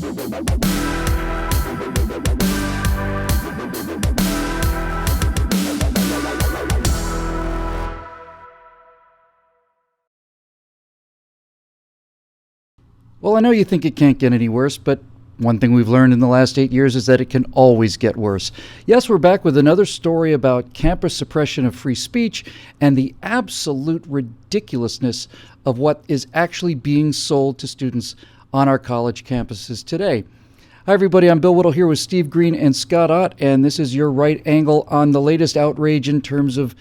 Well, I know you think it can't get any worse, but one thing we've learned in the last 8 years is that it can always get worse. Yes, we're back with another story about campus suppression of free speech and the absolute ridiculousness of what is actually being sold to students on our college campuses today. Hi, everybody. I'm Bill Whittle here with Steve Green and Scott Ott, and this is your right angle on the latest outrage in terms of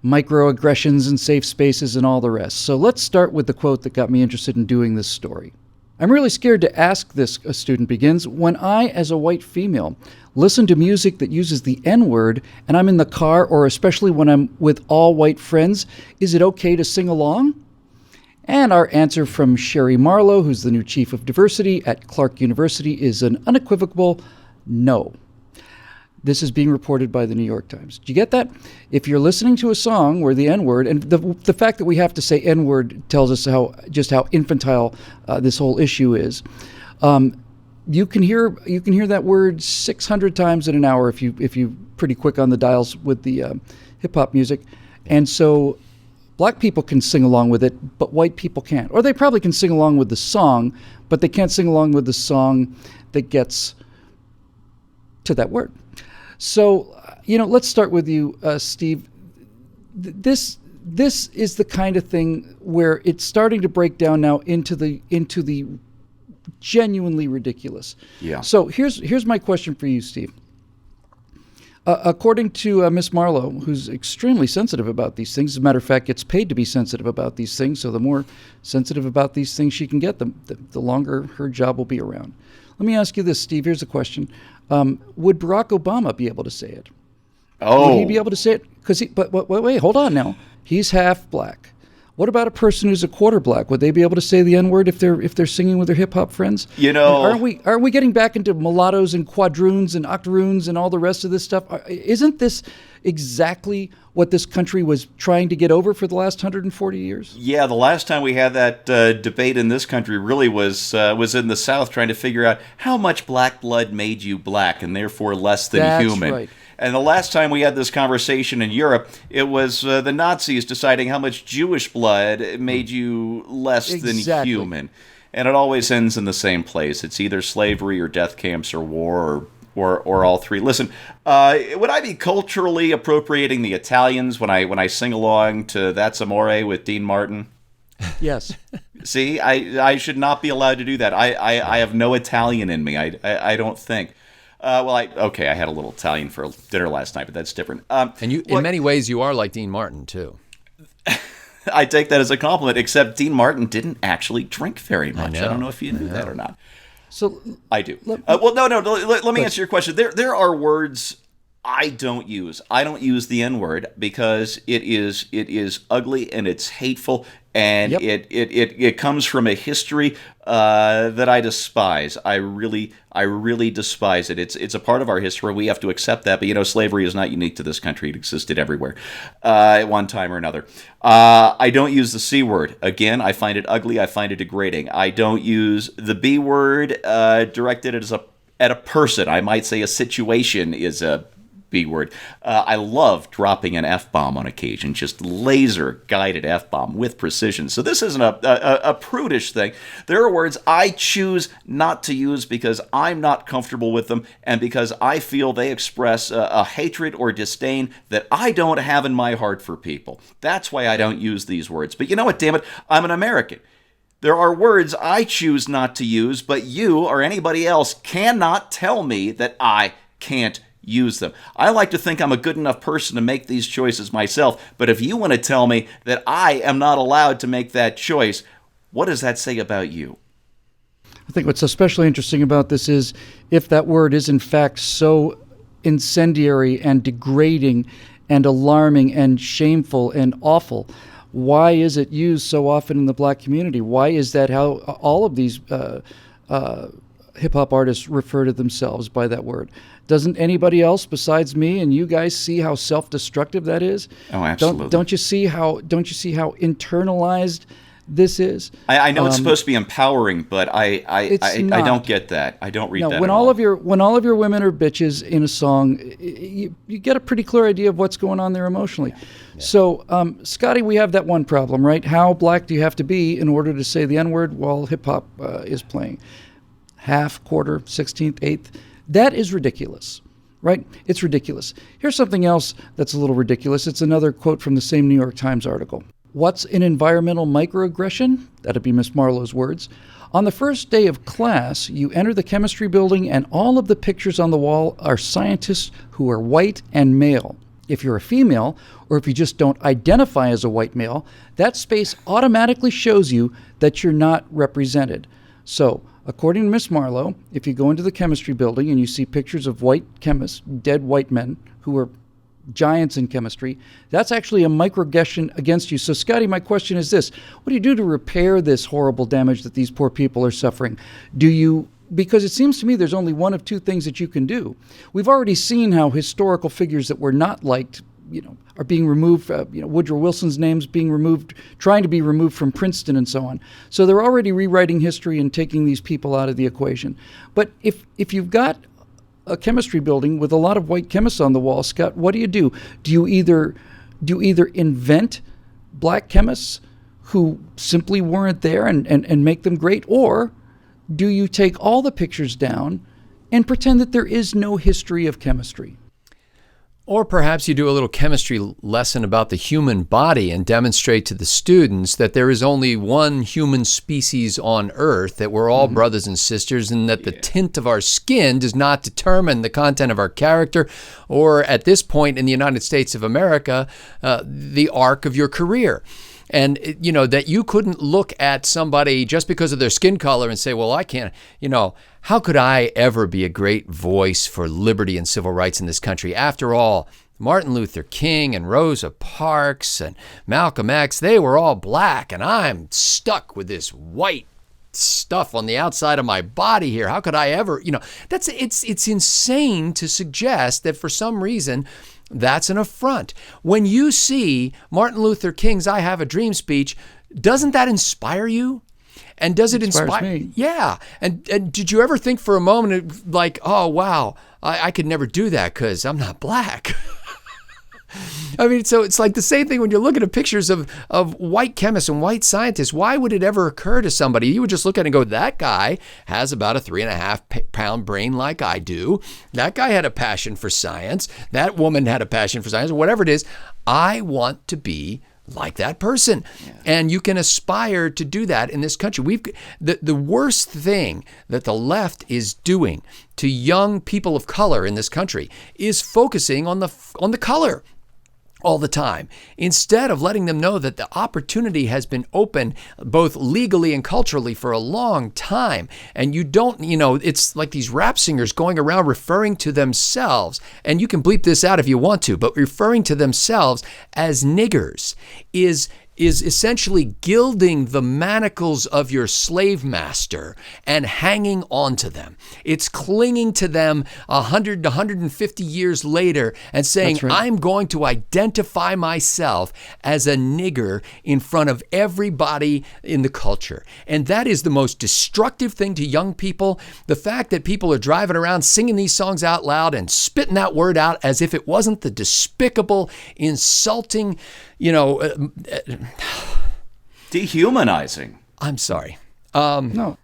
microaggressions and safe spaces and all the rest. So let's start with the quote that got me interested in doing this story. I'm really scared to ask this, a student begins, when I, as a white female, listen to music that uses the N-word and I'm in the car, or especially when I'm with all white friends, is it okay to sing along? And our answer from Sherry Marlowe, who's the new chief of diversity at Clark University, is an unequivocal no. This is being reported by the New York Times. Do you get that? If you're listening to a song where the N-word, and the fact that we have to say N-word tells us how infantile this whole issue is. You can hear that word 600 times in an hour if you pretty quick on the dials with the hip hop music, and so black people can sing along with it, but white people can't. Or they probably can sing along with the song, but they can't sing along with the song that gets to that word. So, let's start with you, Steve. This is the kind of thing where it's starting to break down now into the genuinely ridiculous. Yeah. So here's my question for you, Steve. According to Miss Marlowe, who's extremely sensitive about these things, as a matter of fact, gets paid to be sensitive about these things. So the more sensitive about these things she can get, the longer her job will be around. Let me ask you this, Steve. Here's a question. Would Barack Obama be able to say it? Oh. Would he be able to say it? But wait, hold on now. He's half black. What about a person who's a quarter black? Would they be able to say the N-word if they're singing with their hip hop friends? Aren't we getting back into mulattoes and quadroons and octoroons and all the rest of this stuff? Isn't this exactly what this country was trying to get over for the last 140 years? Yeah, the last time we had that debate in this country really was in the South, trying to figure out how much black blood made you black and therefore less than human. That's right. And the last time we had this conversation in Europe, it was the Nazis deciding how much Jewish blood made you less than human. And it always ends in the same place. It's either slavery or death camps or war or all three. Listen, would I be culturally appropriating the Italians when I sing along to That's Amore with Dean Martin? Yes. See, I should not be allowed to do that. I have no Italian in me. I don't think. I had a little Italian for dinner last night, but that's different. And you, in many ways, you are like Dean Martin, too. I take that as a compliment, except Dean Martin didn't actually drink very much. I don't know if you knew that or not. So I do. Let me answer your question. There are words I don't use. I don't use the N-word because it is ugly and it's hateful, and it comes from a history that I despise. I really despise it. It's a part of our history. We have to accept that. But slavery is not unique to this country. It existed everywhere at one time or another. I don't use the C word. Again, I find it ugly. I find it degrading. I don't use the B word directed at a person. I might say a situation is a B word. I love dropping an F-bomb on occasion, just laser-guided F-bomb with precision. So this isn't a prudish thing. There are words I choose not to use because I'm not comfortable with them and because I feel they express a hatred or disdain that I don't have in my heart for people. That's why I don't use these words. But you know what, damn it, I'm an American. There are words I choose not to use, but you or anybody else cannot tell me that I can't use them. I like to think I'm a good enough person to make these choices myself, but if you want to tell me that I am not allowed to make that choice, what does that say about you? I think what's especially interesting about this is if that word is in fact so incendiary and degrading and alarming and shameful and awful, why is it used so often in the black community? Why is that how all of these hip-hop artists refer to themselves by that word? Doesn't anybody else besides me and you guys see how self-destructive that is? Oh, absolutely. Don't you see how internalized this is. I know it's supposed to be empowering, but I don't get that. I don't read that. When at all all. of your women are bitches in a song, you get a pretty clear idea of what's going on there emotionally. Yeah. So, Scotty, we have that one problem, right? How black do you have to be in order to say the N-word while hip hop is playing? Half, quarter, 16th, eighth. That is ridiculous. Right? It's ridiculous. Here's something else that's a little ridiculous. It's another quote from the same New York Times article. What's an environmental microaggression? That'd be Miss Marlowe's words. On the first day of class, you enter the chemistry building and all of the pictures on the wall are scientists who are white and male. If you're a female, or if you just don't identify as a white male, that space automatically shows you that you're not represented. So, according to Miss Marlowe, if you go into the chemistry building and you see pictures of white chemists, dead white men who are giants in chemistry, that's actually a microaggression against you. So, Scotty, my question is this. What do you do to repair this horrible damage that these poor people are suffering? Because it seems to me there's only one of two things that you can do. We've already seen how historical figures that were not liked, are being removed. Woodrow Wilson's name's being removed, trying to be removed from Princeton and so on. So they're already rewriting history and taking these people out of the equation. But if you've got a chemistry building with a lot of white chemists on the wall, Scott, what do? Do you either invent black chemists who simply weren't there and make them great, or do you take all the pictures down and pretend that there is no history of chemistry? Or perhaps you do a little chemistry lesson about the human body and demonstrate to the students that there is only one human species on Earth, that we're all brothers and sisters, and that the tint of our skin does not determine the content of our character, or at this point in the United States of America, the arc of your career. And, that you couldn't look at somebody just because of their skin color and say, well, I can't, how could I ever be a great voice for liberty and civil rights in this country? After all, Martin Luther King and Rosa Parks and Malcolm X, they were all black, and I'm stuck with this white stuff on the outside of my body here. How could I ever, it's insane to suggest that for some reason that's an affront. When you see Martin Luther King's I Have a Dream speech, doesn't that inspire you? And does it inspire me? Yeah. And did you ever think for a moment like, oh, wow, I could never do that because I'm not black? I mean, so it's like the same thing when you're looking at pictures of white chemists and white scientists. Why would it ever occur to somebody? You would just look at it and go, that guy has about a 3.5 pound brain like I do. That guy had a passion for science. That woman had a passion for science, whatever it is. I want to be like that person. Yeah. And you can aspire to do that in this country. The worst thing that the left is doing to young people of color in this country is focusing on the color all the time, instead of letting them know that the opportunity has been open both legally and culturally for a long time. And you don't, it's like these rap singers going around referring to themselves, and you can bleep this out if you want to, but referring to themselves as niggers is essentially gilding the manacles of your slave master and hanging on to them. It's clinging to them 100 to 150 years later and saying, right, I'm going to identify myself as a nigger in front of everybody in the culture. And that is the most destructive thing to young people. The fact that people are driving around singing these songs out loud and spitting that word out as if it wasn't the despicable, insulting, dehumanizing. I'm sorry. No.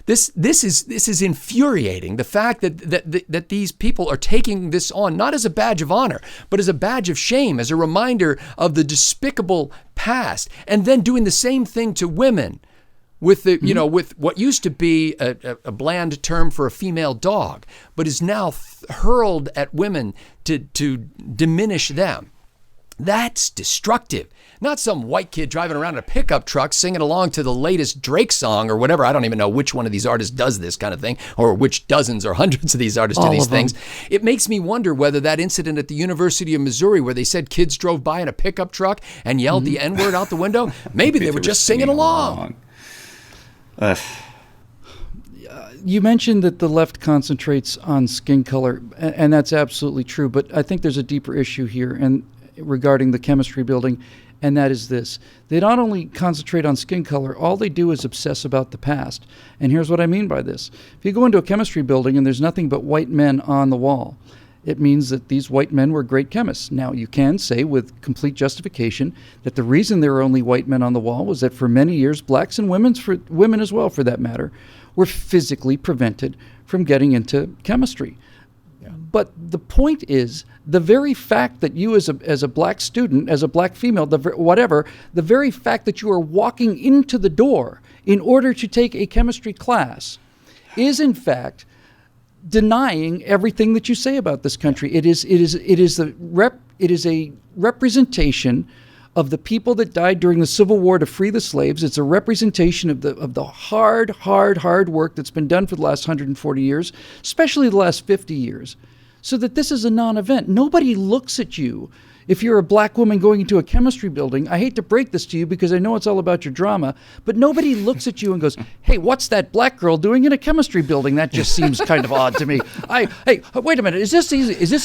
This is infuriating. The fact that these people are taking this on not as a badge of honor, but as a badge of shame, as a reminder of the despicable past, and then doing the same thing to women with with what used to be a bland term for a female dog, but is now hurled at women to diminish them. That's destructive. Not some white kid driving around in a pickup truck singing along to the latest Drake song or whatever. I don't even know which one of these artists does this kind of thing, or which dozens or hundreds of these artists do these things. It makes me wonder whether that incident at the University of Missouri where they said kids drove by in a pickup truck and yelled the N-word out the window, maybe they were just singing along. You mentioned that the left concentrates on skin color, and that's absolutely true. But I think there's a deeper issue here, and regarding the chemistry building, and that is this. They not only concentrate on skin color, all they do is obsess about the past. And here's what I mean by this. If you go into a chemistry building and there's nothing but white men on the wall, it means that these white men were great chemists. Now, you can say with complete justification that the reason there were only white men on the wall was that for many years, blacks and women as well, for that matter, were physically prevented from getting into chemistry. Yeah. But the point is, the very fact that you as a black student, as a black female, the very fact that you are walking into the door in order to take a chemistry class is in fact denying everything that you say about this country. It is a representation of the people that died during the Civil War to free the slaves. It's a representation of the hard work that's been done for the last 140 years, especially the last 50 years, so that this is a non-event. Nobody looks at you. If you're a black woman going into a chemistry building, I hate to break this to you because I know it's all about your drama, but nobody looks at you and goes, hey, what's that black girl doing in a chemistry building? That just seems kind of odd to me. Hey, wait a minute. Is this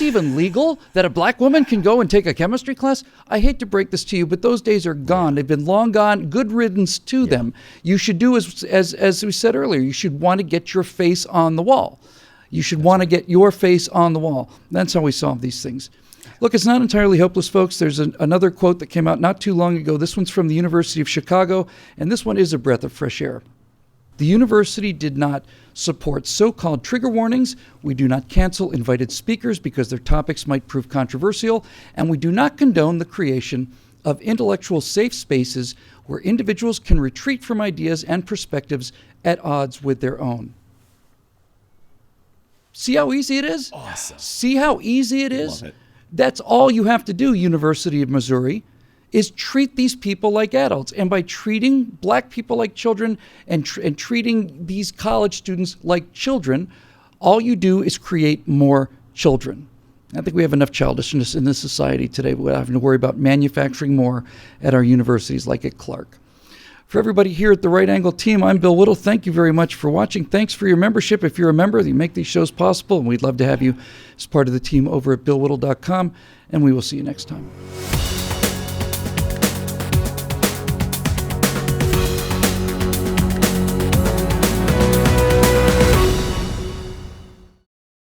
even legal that a black woman can go and take a chemistry class? I hate to break this to you, but those days are gone. They've been long gone. Good riddance to them. You should do as we said earlier, you should want to get your face on the wall. You should want to get your face on the wall. That's how we solve these things. Look, it's not entirely hopeless, folks. There's another quote that came out not too long ago. This one's from the University of Chicago, and this one is a breath of fresh air. The university did not support so-called trigger warnings. We do not cancel invited speakers because their topics might prove controversial, and we do not condone the creation of intellectual safe spaces where individuals can retreat from ideas and perspectives at odds with their own. See how easy it is? Awesome. See how easy it is? Love it. That's all you have to do, University of Missouri, is treat these people like adults. And by treating black people like children and treating these college students like children, all you do is create more children. I think we have enough childishness in this society today without having to worry about manufacturing more at our universities like at Clark. For everybody here at the Right Angle team, I'm Bill Whittle. Thank you very much for watching. Thanks for your membership. If you're a member, you make these shows possible, and we'd love to have you as part of the team over at BillWhittle.com, and we will see you next time.